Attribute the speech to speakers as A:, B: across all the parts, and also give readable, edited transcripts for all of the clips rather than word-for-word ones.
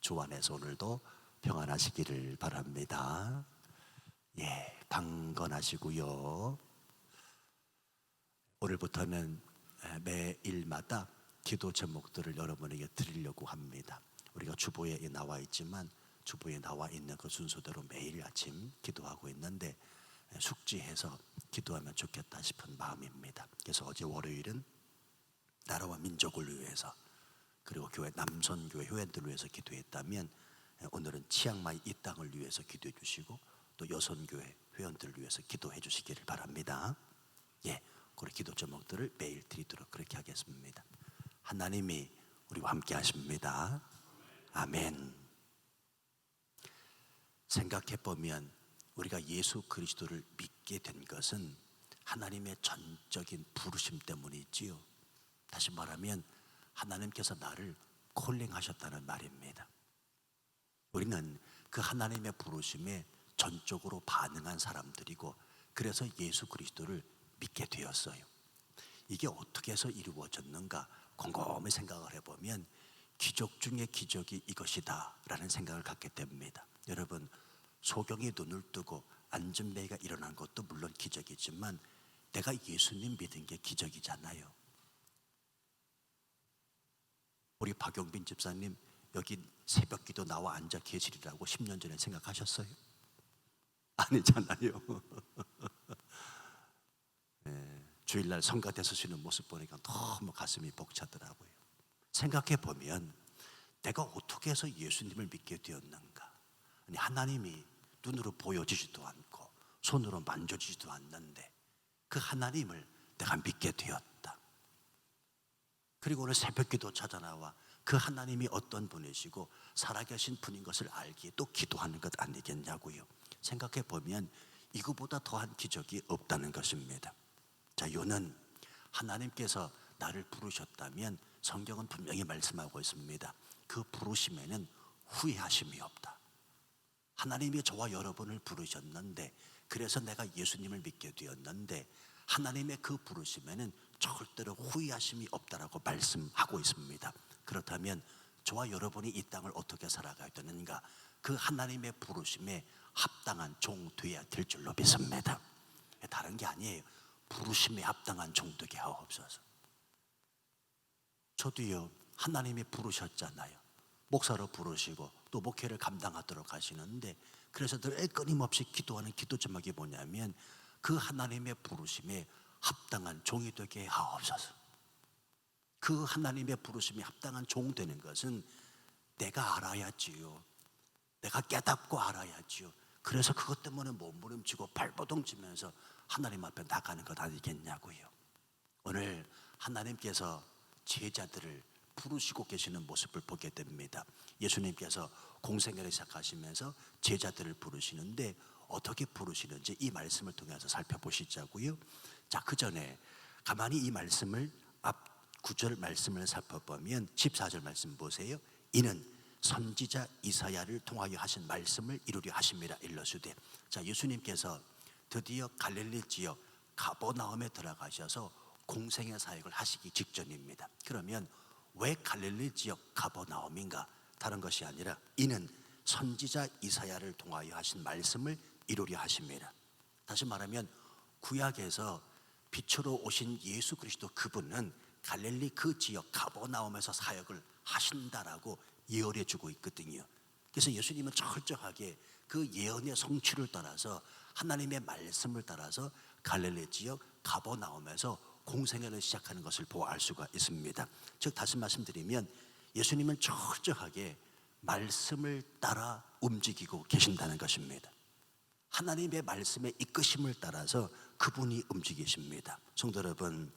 A: 주 안에서 오늘도 평안하시기를 바랍니다. 강건하시고요. 오늘부터는 매일마다 기도 제목들을 여러분에게 드리려고 합니다. 우리가 주보에 나와 있지만 주보에 나와 있는 그 순서대로 매일 아침 기도하고 있는데 숙지해서 기도하면 좋겠다 싶은 마음입니다. 그래서 어제 월요일은 나라와 민족을 위해서, 그리고 교회 남선교회 회원들을 위해서 기도했다면 오늘은 치앙마이 이 땅을 위해서 기도해 주시고 또 여선교회 회원들을 위해서 기도해 주시기를 바랍니다. 그리고 기도 제목들을 매일 드리도록 그렇게 하겠습니다. 하나님이 우리와 함께 하십니다. 아멘. 생각해보면 우리가 예수 그리스도를 믿게 된 것은 하나님의 전적인 부르심 때문이지요. 다시 말하면 하나님께서 나를 콜링하셨다는 말입니다. 우리는 그 하나님의 부르심에 전적으로 반응한 사람들이고, 그래서 예수 그리스도를 믿게 되었어요. 이게 어떻게 해서 이루어졌는가 곰곰이 생각을 해보면 기적 중에 기적이 이것이다 라는 생각을 갖게 됩니다. 여러분, 소경이 눈을 뜨고 안전뱅이가 일어난 것도 물론 기적이지만 내가 예수님 믿은 게 기적이잖아요. 우리 박용빈 집사님 여기 새벽기도 나와 앉아 계시리라고 10년 전에 생각하셨어요? 아니잖아요. 주일날 성가대 서시는 모습 보니까 너무 가슴이 벅차더라고요. 생각해보면 내가 어떻게 해서 예수님을 믿게 되었는가. 아니, 하나님이 눈으로 보여지지도 않고 손으로 만져지지도 않는데 그 하나님을 내가 믿게 되었다. 그리고 오늘 새벽기도 찾아나와 그 하나님이 어떤 분이시고 살아계신 분인 것을 알기에 또 기도하는 것 아니겠냐고요. 생각해보면 이거보다 더한 기적이 없다는 것입니다. 자, 요는 하나님께서 나를 부르셨다면 성경은 분명히 말씀하고 있습니다. 그 부르심에는 후회하심이 없다. 하나님이 저와 여러분을 부르셨는데, 그래서 내가 예수님을 믿게 되었는데 하나님의 그 부르심에는 절대로 후회하심이 없다라고 말씀하고 있습니다. 그렇다면 저와 여러분이 이 땅을 어떻게 살아가야 되는가? 그 하나님의 부르심에 합당한 종 되어야 될 줄로 믿습니다. 다른 게 아니에요. 부르심에 합당한 종 되게 하옵소서. 저도요, 하나님이 부르셨잖아요. 목사로 부르시고 또 목회를 감당하도록 하시는데, 그래서 늘 끊임없이 기도하는 기도 제목이 뭐냐면 그 하나님의 부르심에 합당한 종이 되게 하옵소서. 그 하나님의 부르심에 합당한 종 되는 것은 내가 알아야지요. 내가 깨닫고 알아야지요. 그래서 그것 때문에 몸부림치고 발버둥 치면서 하나님 앞에 나가는 것 아니겠냐고요. 오늘 하나님께서 제자들을 부르시고 계시는 모습을 보게 됩니다. 예수님께서 공생애를 시작하시면서 제자들을 부르시는데 어떻게 부르시는지 이 말씀을 통해서 살펴보시자고요. 자, 그 전에 가만히 이 말씀을 앞 9절 말씀을 살펴보면 14절 말씀 보세요. 이는 선지자 이사야를 통하여 하신 말씀을 이루려 하심이라 일러주되. 자, 예수님께서 드디어 갈릴리 지역 가버나움에 들어가셔서 공생애 사역을 하시기 직전입니다. 그러면 왜 갈릴리 지역 가버나움인가? 다른 것이 아니라 이는 선지자 이사야를 통하여 하신 말씀을 이루려 하심이라. 다시 말하면 구약에서 빛으로 오신 예수 그리스도 그분은 갈릴리 그 지역 가버나움에서 사역을 하신다라고 예언해 주고 있거든요. 그래서 예수님은 철저하게 그 예언의 성취를 따라서 하나님의 말씀을 따라서 갈릴리 지역 가버나움에서 공생애를 시작하는 것을 보고 알 수가 있습니다. 즉 다시 말씀드리면 예수님은 철저하게 말씀을 따라 움직이고 계신다는 것입니다. 하나님의 말씀의 이끄심을 따라서 그분이 움직이십니다. 성도 여러분,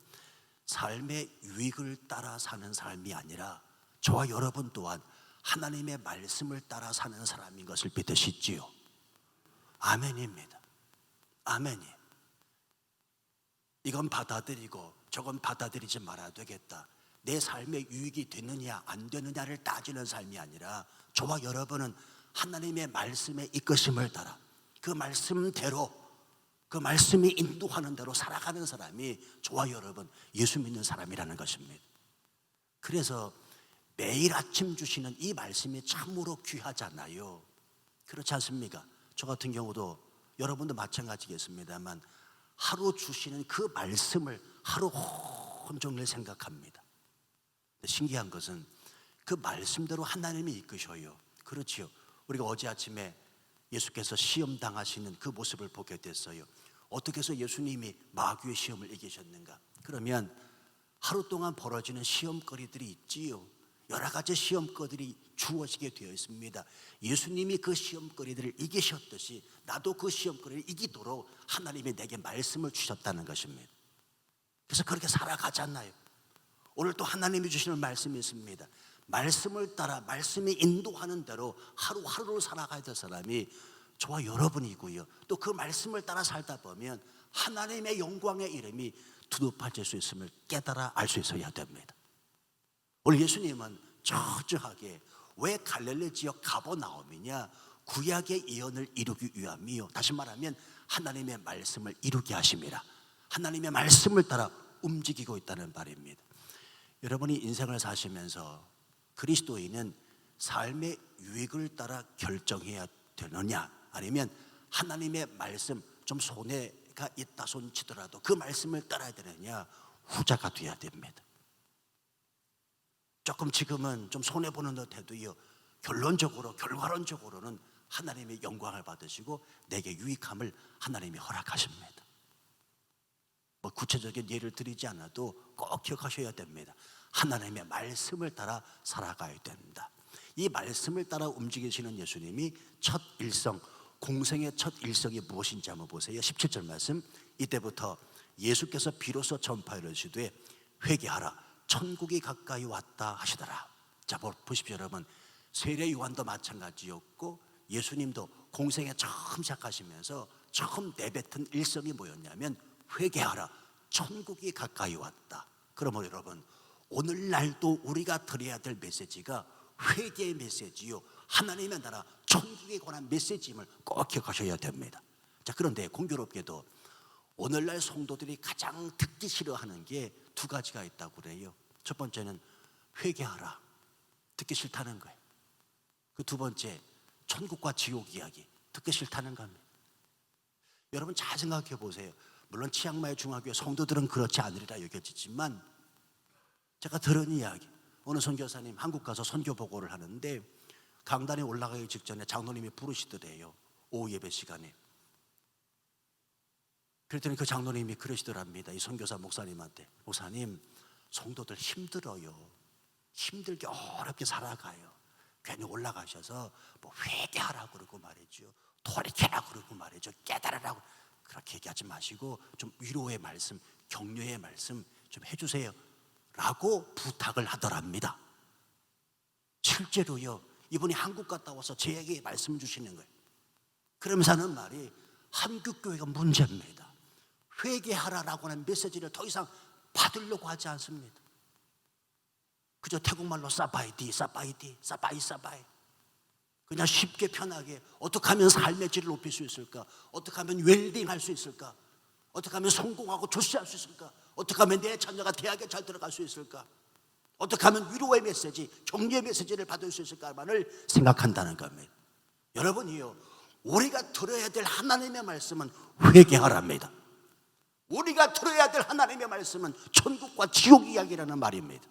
A: 삶의 유익을 따라 사는 삶이 아니라 저와 여러분 또한 하나님의 말씀을 따라 사는 사람인 것을 믿으시지요? 아멘입니다. 아멘이. 이건 받아들이고 저건 받아들이지 말아야 되겠다, 내 삶에 유익이 되느냐 안 되느냐를 따지는 삶이 아니라 저와 여러분은 하나님의 말씀의 이끄심을 따라 그 말씀대로, 그 말씀이 인도하는 대로 살아가는 사람이 저와 여러분 예수 믿는 사람이라는 것입니다. 그래서 매일 아침 주시는 이 말씀이 참으로 귀하잖아요. 그렇지 않습니까? 저 같은 경우도 여러분도 마찬가지겠습니다만 하루 주시는 그 말씀을 하루 온종일 생각합니다. 신기한 것은 그 말씀대로 하나님이 이끄셔요. 그렇지요. 우리가 어제 아침에 예수께서 시험 당하시는 그 모습을 보게 됐어요. 어떻게 해서 예수님이 마귀의 시험을 이기셨는가? 그러면 하루 동안 벌어지는 시험거리들이 있지요. 여러 가지 시험거리들이 주어지게 되어 있습니다. 예수님이 그 시험거리들을 이기셨듯이 나도 그 시험거리를 이기도록 하나님이 내게 말씀을 주셨다는 것입니다. 그래서 그렇게 살아가잖아요. 오늘 또 하나님이 주시는 말씀이 있습니다. 말씀을 따라 말씀이 인도하는 대로 하루하루를 살아가야 될 사람이 저와 여러분이고요. 또 그 말씀을 따라 살다 보면 하나님의 영광의 이름이 두둑해질 수 있음을 깨달아 알 수 있어야 됩니다. 오늘 예수님은 철저하게 왜 갈릴리 지역 가버나움이냐? 구약의 예언을 이루기 위함이요. 다시 말하면 하나님의 말씀을 이루게 하심이라. 하나님의 말씀을 따라 움직이고 있다는 말입니다. 여러분이 인생을 사시면서 그리스도인은 삶의 유익을 따라 결정해야 되느냐, 아니면 하나님의 말씀 좀 손해가 있다 손치더라도 그 말씀을 따라야 되느냐, 후자가 돼야 됩니다. 조금 지금은 좀 손해보는 듯해도요, 결과론적으로는 하나님의 영광을 받으시고 내게 유익함을 하나님이 허락하십니다. 뭐 구체적인 예를 드리지 않아도 꼭 기억하셔야 됩니다. 하나님의 말씀을 따라 살아가야 된다. 이 말씀을 따라 움직이시는 예수님이 첫 일성, 공생의 첫 일성이 무엇인지 한번 보세요. 17절 말씀. 이때부터 예수께서 비로소 전파하시되 회개하라, 천국이 가까이 왔다 하시더라. 자, 보십시오 여러분. 세례 요한도 마찬가지였고 예수님도 공생에 처음 시작하시면서 처음 내뱉은 일성이 뭐였냐면 회개하라, 천국이 가까이 왔다. 그러면 여러분, 오늘날도 우리가 드려야 될 메시지가 회개의 메시지요, 하나님의 나라 천국에 관한 메시지임을 꼭 기억하셔야 됩니다. 자, 그런데 공교롭게도 오늘날 성도들이 가장 듣기 싫어하는 게 두 가지가 있다고 그래요. 첫 번째는 회개하라, 듣기 싫다는 거예요. 그 두 번째, 천국과 지옥 이야기, 듣기 싫다는 겁니다. 여러분 잘 생각해 보세요. 물론 치앙마이 중학교 성도들은 그렇지 않으리라 여겨지지만, 제가 들은 이야기, 어느 선교사님 한국 가서 선교 보고를 하는데 강단에 올라가기 직전에 장로님이 부르시더래요. 오후 예배 시간에. 그랬더니 그 장로님이 그러시더랍니다. 이 선교사 목사님한테, 목사님, 성도들 힘들어요. 힘들게 어렵게 살아가요. 괜히 올라가셔서 뭐 회개하라고 그러고 말이죠, 돌이켜라고 그러고 말이죠, 깨달으라고 그렇게 얘기하지 마시고 좀 위로의 말씀, 격려의 말씀 좀 해주세요 라고 부탁을 하더랍니다. 실제로요, 이분이 한국 갔다 와서 제에게 말씀 주시는 거예요. 그러면서 하는 말이, 한국교회가 문제입니다. 회개하라라고 하는 메시지를 더 이상 받으려고 하지 않습니다. 그저 태국말로 사바이디, 사바이디, 사바이, 사바이. 그냥 쉽게 편하게 어떻게 하면 삶의 질을 높일 수 있을까? 어떻게 하면 웰빙할 수 있을까? 어떻게 하면 성공하고 조시할 수 있을까? 어떻게 하면 내 자녀가 대학에 잘 들어갈 수 있을까? 어떻게 하면 위로의 메시지, 격려의 메시지를 받을 수 있을까만을 생각한다는 겁니다. 여러분이요, 우리가 들어야 될 하나님의 말씀은 회개하랍니다. 우리가 들어야 될 하나님의 말씀은 천국과 지옥 이야기라는 말입니다.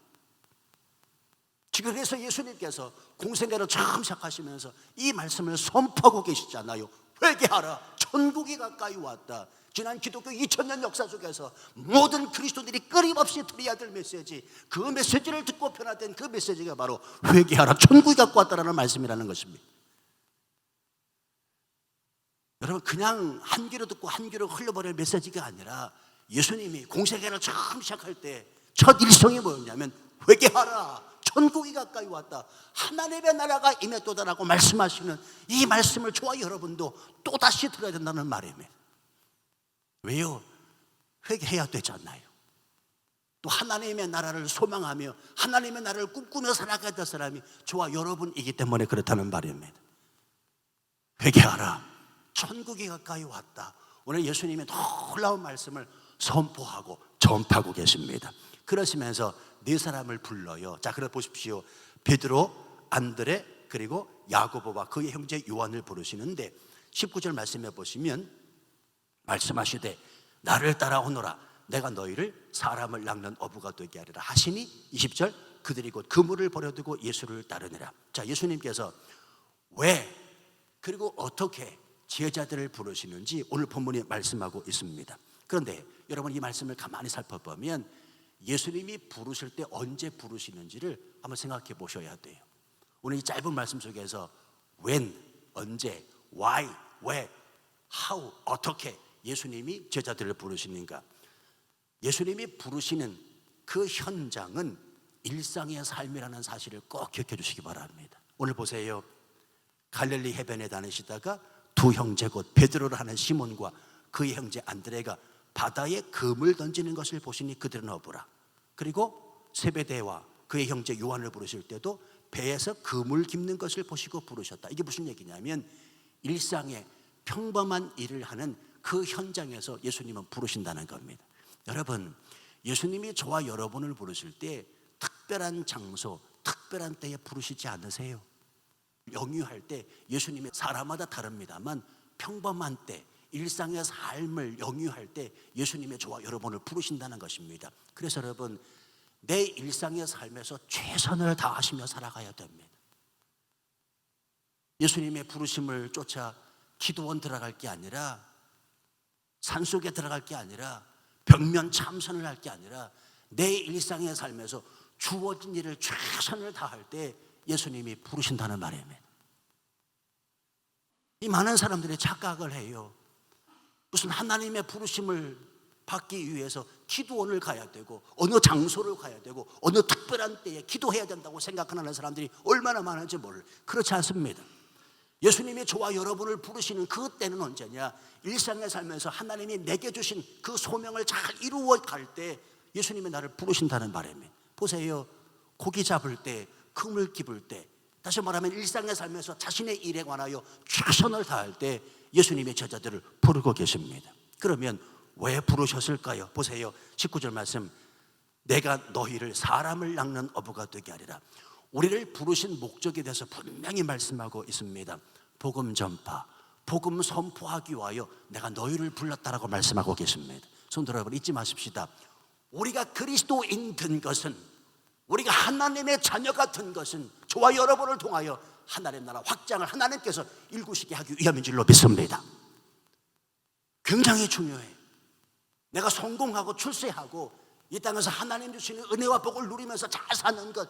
A: 지금 그래서 예수님께서 공생애를 처음 시작하시면서 이 말씀을 선포하고 계시잖아요. 회개하라, 천국이 가까이 왔다. 지난 기독교 2000년 역사 속에서 모든 그리스도인들이 끊임없이 드려야 될 메시지, 그 메시지를 듣고 변화된 그 메시지가 바로 회개하라, 천국이 갖고 왔다라는 말씀이라는 것입니다. 여러분, 그냥 한 귀로 듣고 한 귀로 흘려버릴 메시지가 아니라 예수님이 공생애를 처음 시작할 때 첫 일성이 뭐였냐면 회개하라, 천국이 가까이 왔다, 하나님의 나라가 임했도다라고 말씀하시는 이 말씀을 저와 여러분도 또다시 들어야 된다는 말입니다. 왜요? 회개해야 되잖아요. 또 하나님의 나라를 소망하며 하나님의 나라를 꿈꾸며 살아가야 될 사람이 저와 여러분이기 때문에 그렇다는 말입니다. 회개하라, 천국이 가까이 왔다. 오늘 예수님의 놀라운 말씀을 선포하고 전파하고 계십니다. 그러시면서 네 사람을 불러요. 자, 그래 보십시오. 베드로, 안드레, 그리고 야고보와 그의 형제 요한을 부르시는데 19절 말씀해 보시면 말씀하시되 나를 따라오너라 내가 너희를 사람을 낚는 어부가 되게 하리라 하시니 20절 그들이 곧 그물을 버려두고 예수를 따르니라. 자, 예수님께서 왜 그리고 어떻게 제자들을 부르시는지 오늘 본문이 말씀하고 있습니다. 그런데 여러분 이 말씀을 가만히 살펴보면 예수님이 부르실 때 언제 부르시는지를 한번 생각해 보셔야 돼요. 오늘 이 짧은 말씀 속에서 when, 언제, why, 왜, how, 어떻게 예수님이 제자들을 부르시는가. 예수님이 부르시는 그 현장은 일상의 삶이라는 사실을 꼭 기억해 주시기 바랍니다. 오늘 보세요. 갈릴리 해변에 다니시다가 두 형제 곧 베드로를 하는 시몬과 그의 형제 안드레가 바다에 금을 던지는 것을 보시니 그들은 어부라. 그리고 세베대와 그의 형제 요한을 부르실 때도 배에서 금을 깁는 것을 보시고 부르셨다. 이게 무슨 얘기냐면 일상의 평범한 일을 하는 그 현장에서 예수님은 부르신다는 겁니다. 여러분, 예수님이 저와 여러분을 부르실 때 특별한 장소, 특별한 때에 부르시지 않으세요. 영유할 때 예수님이 사람마다 다릅니다만 평범한 때, 일상의 삶을 영유할 때 예수님의 저와 여러분을 부르신다는 것입니다. 그래서 여러분, 내 일상의 삶에서 최선을 다하시며 살아가야 됩니다. 예수님의 부르심을 쫓아 기도원 들어갈 게 아니라, 산속에 들어갈 게 아니라, 벽면 참선을 할 게 아니라 내 일상의 삶에서 주어진 일을 최선을 다할 때 예수님이 부르신다는 말입니다. 이 많은 사람들이 착각을 해요. 무슨 하나님의 부르심을 받기 위해서 기도원을 가야 되고 어느 장소를 가야 되고 어느 특별한 때에 기도해야 된다고 생각하는 사람들이 얼마나 많은지 몰라요. 그렇지 않습니다. 예수님이 저와 여러분을 부르시는 그 때는 언제냐? 일상의 삶에서 하나님이 내게 주신 그 소명을 잘 이루어 갈 때 예수님이 나를 부르신다는 바람입니다. 보세요. 고기 잡을 때, 금을 깁을 때, 다시 말하면 일상의 삶에서 자신의 일에 관하여 최선을 다할 때 예수님의 제자들을 부르고 계십니다. 그러면 왜 부르셨을까요? 보세요. 19절 말씀, 내가 너희를 사람을 낚는 어부가 되게 하리라. 우리를 부르신 목적에 대해서 분명히 말씀하고 있습니다. 복음 전파, 복음 선포하기 위하여 내가 너희를 불렀다라고 말씀하고 계십니다. 성도 여러분, 잊지 마십시다. 우리가 그리스도인 된 것은, 우리가 하나님의 자녀가 된 것은 저와 여러분을 통하여 하나님 나라 확장을 하나님께서 이루시게 하기 위함인 줄로 믿습니다. 굉장히 중요해요. 내가 성공하고 출세하고 이 땅에서 하나님 주시는 은혜와 복을 누리면서 잘 사는 것,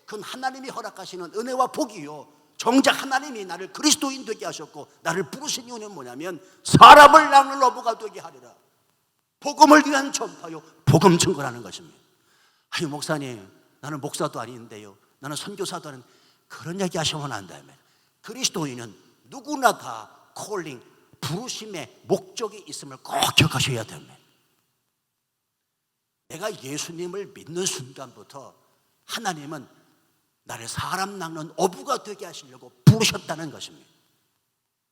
A: 그건 하나님이 허락하시는 은혜와 복이요. 정작 하나님이 나를 그리스도인 되게 하셨고 나를 부르신 이유는 뭐냐면 사람을 낚는 어부가 되게 하리라. 복음을 위한 전파요, 복음 증거라는 것입니다. 아유, 목사님, 나는 목사도 아닌데요, 나는 선교사도 아닌데, 그런 얘기 하시면 안 됩니다. 그리스도인은 누구나 다 콜링, 부르심의 목적이 있음을 꼭 기억하셔야 됩니다. 내가 예수님을 믿는 순간부터 하나님은 나를 사람 낚는 어부가 되게 하시려고 부르셨다는 것입니다.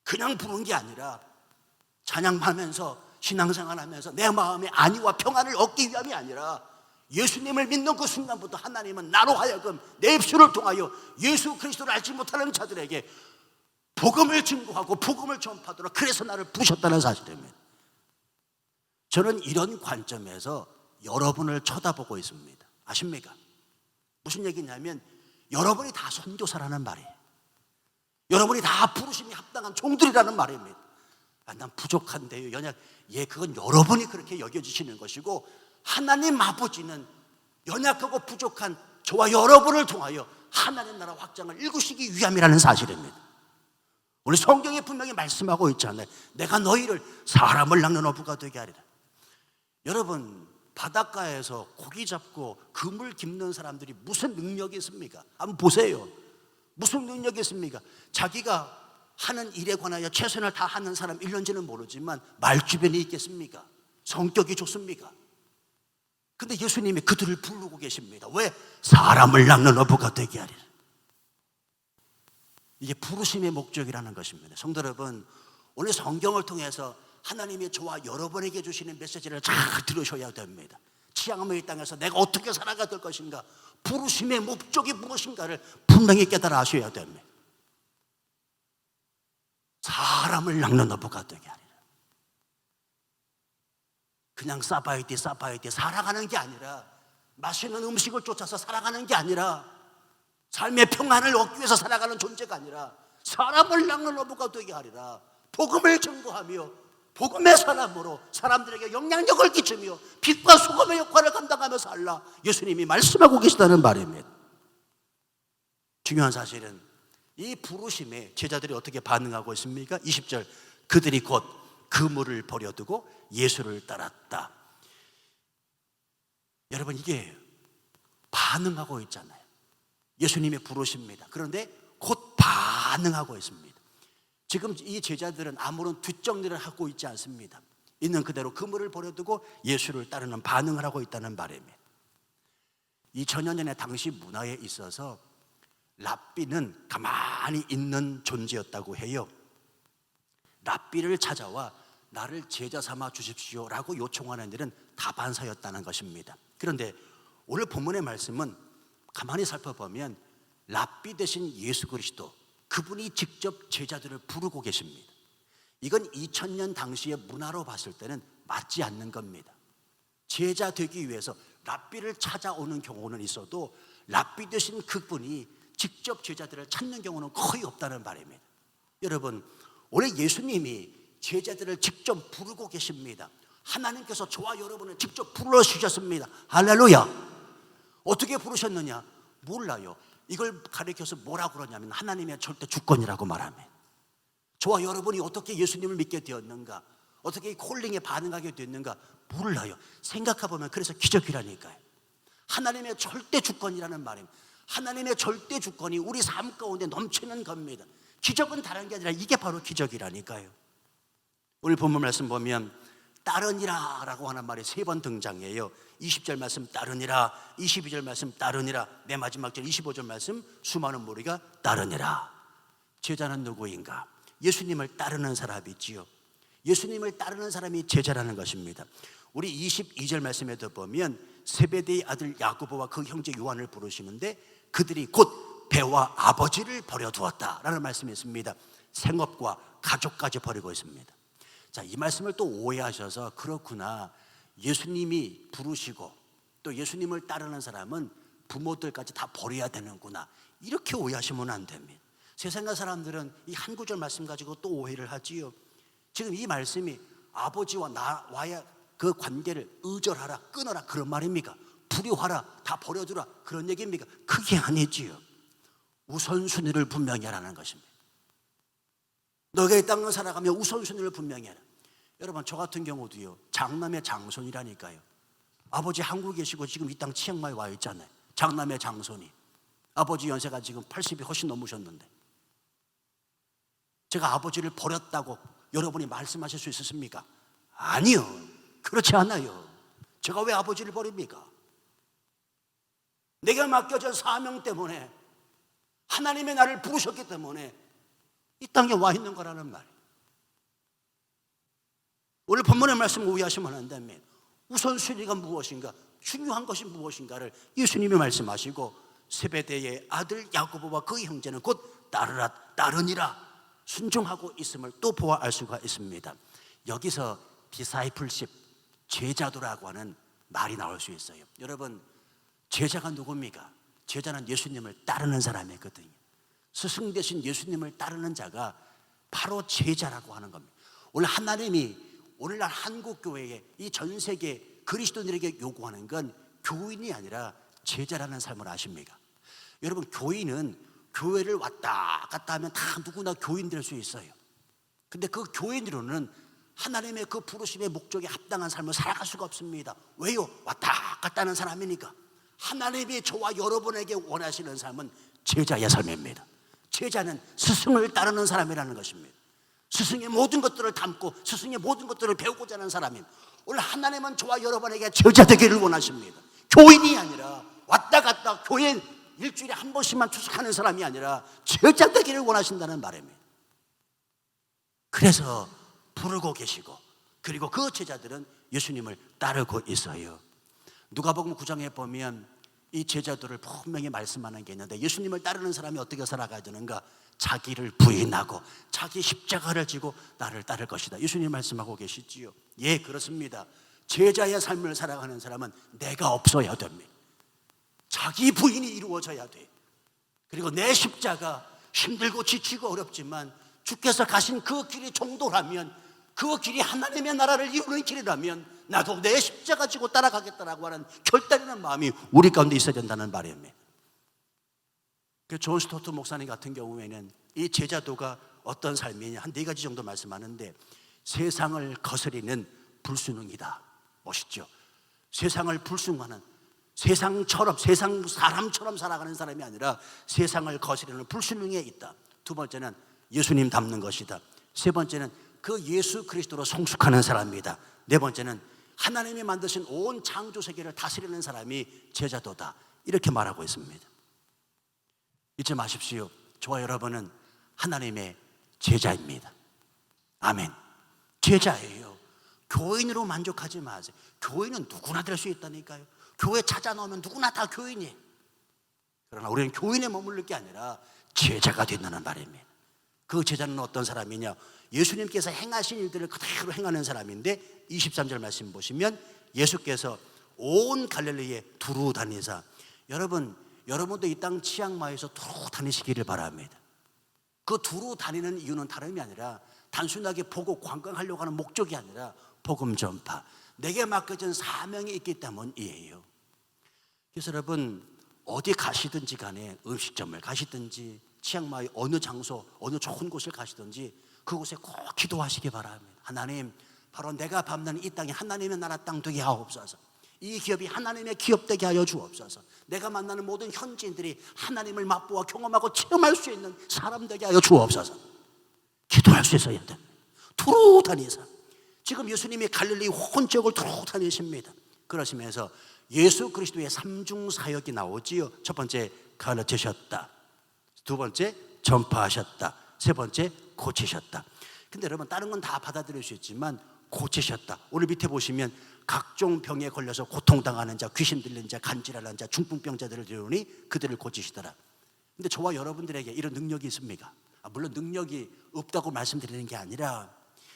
A: 그냥 부른 게 아니라 찬양하면서 신앙생활하면서 내 마음에 안위와 평안을 얻기 위함이 아니라 예수님을 믿는 그 순간부터 하나님은 나로 하여금 내 입술을 통하여 예수 그리스도를 알지 못하는 자들에게 복음을 증거하고 복음을 전파하도록 그래서 나를 부르셨다는 사실입니다. 저는 이런 관점에서 여러분을 쳐다보고 있습니다. 아십니까? 무슨 얘기냐면 여러분이 다 선교사라는 말이에요. 여러분이 다 부르심이 합당한 종들이라는 말입니다. 난 부족한데요, 연약. 그건 여러분이 그렇게 여겨지시는 것이고 하나님 아버지는 연약하고 부족한 저와 여러분을 통하여 하나님 나라 확장을 이루시기 위함이라는 사실입니다. 우리 성경에 분명히 말씀하고 있잖아요. 내가 너희를 사람을 낚는 어부가 되게 하리라. 여러분, 바닷가에서 고기 잡고 그물 깁는 사람들이 무슨 능력이 있습니까? 한번 보세요. 무슨 능력이 있습니까? 자기가 하는 일에 관하여 최선을 다하는 사람 일런지는 모르지만 말주변이 있겠습니까? 성격이 좋습니까? 근데 예수님이 그들을 부르고 계십니다. 왜? 사람을 낚는 어부가 되게 하리라. 이게 부르심의 목적이라는 것입니다. 성도 여러분, 오늘 성경을 통해서 하나님이 저와 여러분에게 주시는 메시지를 잘 들으셔야 됩니다. 지향하며 이 땅에서 내가 어떻게 살아가야 될 것인가, 부르심의 목적이 무엇인가를 분명히 깨달아 하셔야 됩니다. 사람을 낚는 어부가 되게 하리라. 그냥 사바이티 살아가는 게 아니라, 맛있는 음식을 쫓아서 살아가는 게 아니라, 삶의 평안을 얻기 위해서 살아가는 존재가 아니라 사람을 낚는 어부가 되게 하리라. 복음을 증거하며 복음의 사람으로 사람들에게 영향력을 끼치며 빛과 소금의 역할을 감당하며 살라, 예수님이 말씀하고 계시다는 말입니다. 중요한 사실은 이 부르심에 제자들이 어떻게 반응하고 있습니까? 20절, 그들이 곧 그물을 버려두고 예수를 따랐다. 여러분, 이게 반응하고 있잖아요. 예수님의 부르십니다. 그런데 곧 반응하고 있습니다. 지금 이 제자들은 아무런 뒷정리를 하고 있지 않습니다. 있는 그대로 그물을 버려두고 예수를 따르는 반응을 하고 있다는 말입니다. 2000년 전에 당시 문화에 있어서 랍비는 가만히 있는 존재였다고 해요. 랍비를 찾아와 나를 제자 삼아 주십시오라고 요청하는 일은 다반사였다는 것입니다. 그런데 오늘 본문의 말씀은 가만히 살펴보면 랍비 되신 예수 그리스도, 그분이 직접 제자들을 부르고 계십니다. 이건 2000년 당시의 문화로 봤을 때는 맞지 않는 겁니다. 제자 되기 위해서 랍비를 찾아오는 경우는 있어도 랍비 되신 그분이 직접 제자들을 찾는 경우는 거의 없다는 말입니다. 여러분, 오늘 예수님이 제자들을 직접 부르고 계십니다. 하나님께서 저와 여러분을 직접 불러주셨습니다. 할렐루야. 어떻게 부르셨느냐? 몰라요. 이걸 가리켜서 뭐라고 그러냐면 하나님의 절대 주권이라고 말합니다. 저와 여러분이 어떻게 예수님을 믿게 되었는가, 어떻게 이 콜링에 반응하게 됐는가 몰라요. 생각해보면 그래서 기적이라니까요. 하나님의 절대 주권이라는 말입니다. 하나님의 절대 주권이 우리 삶 가운데 넘치는 겁니다. 기적은 다른 게 아니라 이게 바로 기적이라니까요. 오늘 본문 말씀 보면 따르니라 라고 하는 말이 3번 등장해요. 20절 말씀 따르니라, 22절 말씀 따르니라, 내 마지막 절 25절 말씀 수많은 무리가 따르니라. 제자는 누구인가? 예수님을 따르는 사람이지요. 예수님을 따르는 사람이 제자라는 것입니다. 우리 22절 말씀에도 보면 세베대의 아들 야고보와 그 형제 요한을 부르시는데 그들이 곧 배와 아버지를 버려두었다라는 말씀이 있습니다. 생업과 가족까지 버리고 있습니다. 자, 이 말씀을 또 오해하셔서 그렇구나, 예수님이 부르시고 또 예수님을 따르는 사람은 부모들까지 다 버려야 되는구나, 이렇게 오해하시면 안 됩니다. 세상의 사람들은 이 한 구절 말씀 가지고 또 오해를 하지요. 지금 이 말씀이 아버지와 나와의 그 관계를 의절하라, 끊어라 그런 말입니까? 불효하라, 다 버려두라 그런 얘기입니까? 그게 아니지요. 우선순위를 분명히 하라는 것입니다. 너가 이 땅을 살아가며 우선순위를 분명히 하라. 여러분, 저 같은 경우도요, 장남의 장손이라니까요. 아버지 한국에 계시고 지금 이 땅 치앙마이에 와 있잖아요. 장남의 장손이. 아버지 연세가 지금 80이 훨씬 넘으셨는데 제가 아버지를 버렸다고 여러분이 말씀하실 수 있으십니까? 아니요, 그렇지 않아요. 제가 왜 아버지를 버립니까? 내가 맡겨진 사명 때문에, 하나님의 나를 부르셨기 때문에 이 땅에 와 있는 거라는 말. 오늘 본문의 말씀 오해하시면 안 됩니다. 우선순위가 무엇인가, 중요한 것이 무엇인가를 예수님이 말씀하시고 세베대의 아들 야고보와 그 형제는 곧 따르라, 따르니라 순종하고 있음을 또 보아 알 수가 있습니다. 여기서 디사이플십, 제자도라고 하는 말이 나올 수 있어요. 여러분, 제자가 누굽니까? 제자는 예수님을 따르는 사람이거든요. 스승 대신 예수님을 따르는 자가 바로 제자라고 하는 겁니다. 오늘 하나님이 오늘날 한국교회에, 이 전 세계 그리스도인들에게 요구하는 건 교인이 아니라 제자라는 삶을 아십니까? 여러분, 교인은 교회를 왔다 갔다 하면 다 누구나 교인 될 수 있어요. 근데 그 교인으로는 하나님의 그 부르심의 목적에 합당한 삶을 살아갈 수가 없습니다. 왜요? 왔다 갔다 하는 사람이니까. 하나님이 저와 여러분에게 원하시는 삶은 제자의 삶입니다. 제자는 스승을 따르는 사람이라는 것입니다. 스승의 모든 것들을 담고 스승의 모든 것들을 배우고자 하는 사람입니다. 오늘 하나님은 저와 여러분에게 제자 되기를 원하십니다. 교인이 아니라 왔다 갔다 교회 일주일에 한 번씩만 출석하는 사람이 아니라 제자 되기를 원하신다는 말입니다. 그래서 부르고 계시고, 그리고 그 제자들은 예수님을 따르고 있어요. 누가복음 9장에 보면 이 제자들을 분명히 말씀하는 게 있는데, 예수님을 따르는 사람이 어떻게 살아가야 되는가? 자기를 부인하고 자기 십자가를 지고 나를 따를 것이다. 예수님 말씀하고 계시지요. 예, 그렇습니다. 제자의 삶을 살아가는 사람은 내가 없어야 됩니다. 자기 부인이 이루어져야 돼. 그리고 내 십자가, 힘들고 지치고 어렵지만 주께서 가신 그 길이 정도라면, 그 길이 하나님의 나라를 이루는 길이라면 나도 내 십자가 지고 따라가겠다라고 하는 결단이라는 마음이 우리 가운데 있어야 된다는 말입니다. 존 스토트 목사님 같은 경우에는 이 제자도가 어떤 삶이냐, 한 4가지 정도 말씀하는데, 세상을 거스리는 불순응이다. 멋있죠? 세상을 불순응하는, 세상처럼, 세상 사람처럼 살아가는 사람이 아니라 세상을 거스리는 불순응에 있다. 2번째는 예수님 닮는 것이다. 3번째는 그 예수 그리스도로 성숙하는 사람이다. 4번째는 하나님이 만드신 온 창조 세계를 다스리는 사람이 제자도다. 이렇게 말하고 있습니다. 잊지 마십시오. 저와 여러분은 하나님의 제자입니다. 아멘. 제자예요. 교인으로 만족하지 마세요. 교인은 누구나 될 수 있다니까요. 교회 찾아 나오면 누구나 다 교인이에요. 그러나 우리는 교인에 머무를 게 아니라 제자가 된다는 말입니다. 그 제자는 어떤 사람이냐? 예수님께서 행하신 일들을 그대로 행하는 사람인데, 23절 말씀 보시면 예수께서 온 갈릴리에 두루 다니사, 여러분도 이 땅 치앙마이에서 두루 다니시기를 바랍니다. 그 두루 다니는 이유는 다름이 아니라 단순하게 보고 관광하려고 하는 목적이 아니라 복음 전파, 내게 맡겨진 사명이 있기 때문이에요. 그래서 여러분, 어디 가시든지 간에, 음식점을 가시든지 치앙마이 어느 장소, 어느 좋은 곳을 가시든지 그곳에 꼭 기도하시기 바랍니다. 하나님, 바로 내가 밟는 이 땅이 하나님의 나라 땅 되게 하옵소서. 이 기업이 하나님의 기업 되게 하여 주옵소서. 내가 만나는 모든 현지인들이 하나님을 맛보아 경험하고 체험할 수 있는 사람 되게 하여 주옵소서. 기도할 수 있어야 됩니다. 두루 다니사, 지금 예수님이 갈릴리 온 지역을 두루 다니십니다. 그러시면서 예수 그리스도의 3중 사역이 나오지요. 첫 번째, 가르치셨다. 2번째, 전파하셨다. 3번째, 고치셨다. 근데 여러분, 다른 건 다 받아들일 수 있지만 고치셨다. 오늘 밑에 보시면 각종 병에 걸려서 고통당하는 자, 귀신 들린 자, 간질하는 자, 중풍병자들을 데려오니 그들을 고치시더라. 근데 저와 여러분들에게 이런 능력이 있습니까? 물론 능력이 없다고 말씀드리는 게 아니라,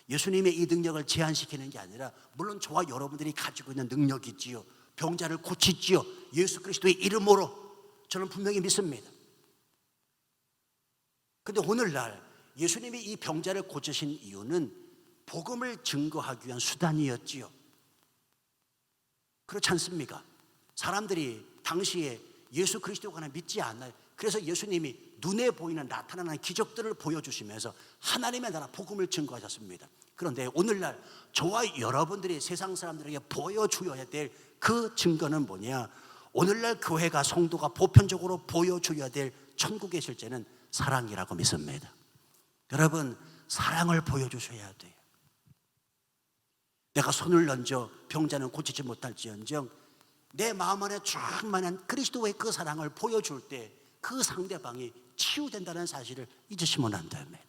A: 예수님의 이 능력을 제한시키는 게 아니라, 물론 저와 여러분들이 가지고 있는 능력이 있지요. 병자를 고치지요. 예수 그리스도의 이름으로 저는 분명히 믿습니다. 근데 오늘날 예수님이 이 병자를 고치신 이유는 복음을 증거하기 위한 수단이었지요. 그렇지 않습니까? 사람들이 당시에 예수 그리스도가 믿지 않아요. 그래서 예수님이 눈에 보이는 나타나는 기적들을 보여주시면서 하나님의 나라 복음을 증거하셨습니다. 그런데 오늘날 저와 여러분들이 세상 사람들에게 보여주어야 될 그 증거는 뭐냐? 오늘날 교회가, 성도가 보편적으로 보여주어야 될 천국의 실제는 사랑이라고 믿습니다. 여러분, 사랑을 보여주셔야 돼요. 내가 손을 얹어 병자는 고치지 못할지언정 내 마음 안에 충만한 그리스도의 그 사랑을 보여줄 때 그 상대방이 치유된다는 사실을 잊으시면 안 됩니다.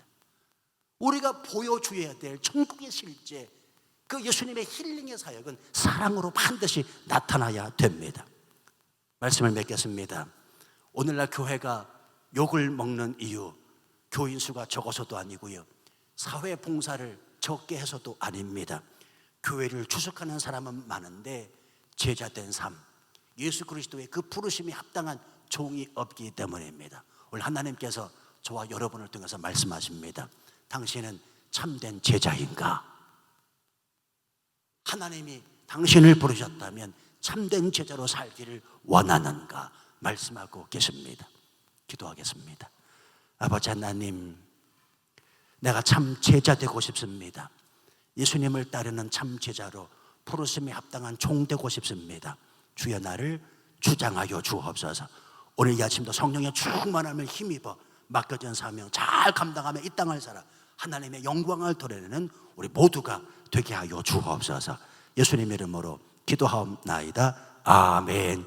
A: 우리가 보여줘야 될 천국의 실제, 그 예수님의 힐링의 사역은 사랑으로 반드시 나타나야 됩니다. 말씀을 맺겠습니다. 오늘날 교회가 욕을 먹는 이유, 교인 수가 적어서도 아니고요, 사회 봉사를 적게 해서도 아닙니다. 교회를 추석하는 사람은 많은데 제자된 삶, 예수 그리스도의 그 부르심이 합당한 종이 없기 때문입니다. 오늘 하나님께서 저와 여러분을 통해서 말씀하십니다. 당신은 참된 제자인가? 하나님이 당신을 부르셨다면 참된 제자로 살기를 원하는가? 말씀하고 계십니다. 기도하겠습니다. 아버지 하나님, 내가 참 제자 되고 싶습니다. 예수님을 따르는 참 제자로 부르심에 합당한 종 되고 싶습니다. 주여, 나를 주장하여 주옵소서. 오늘 이 아침도 성령의 충만함을 힘입어 맡겨진 사명 잘 감당하며 이 땅을 살아 하나님의 영광을 드러내는 우리 모두가 되게 하여 주옵소서. 예수님의 이름으로 기도하옵나이다. 아멘.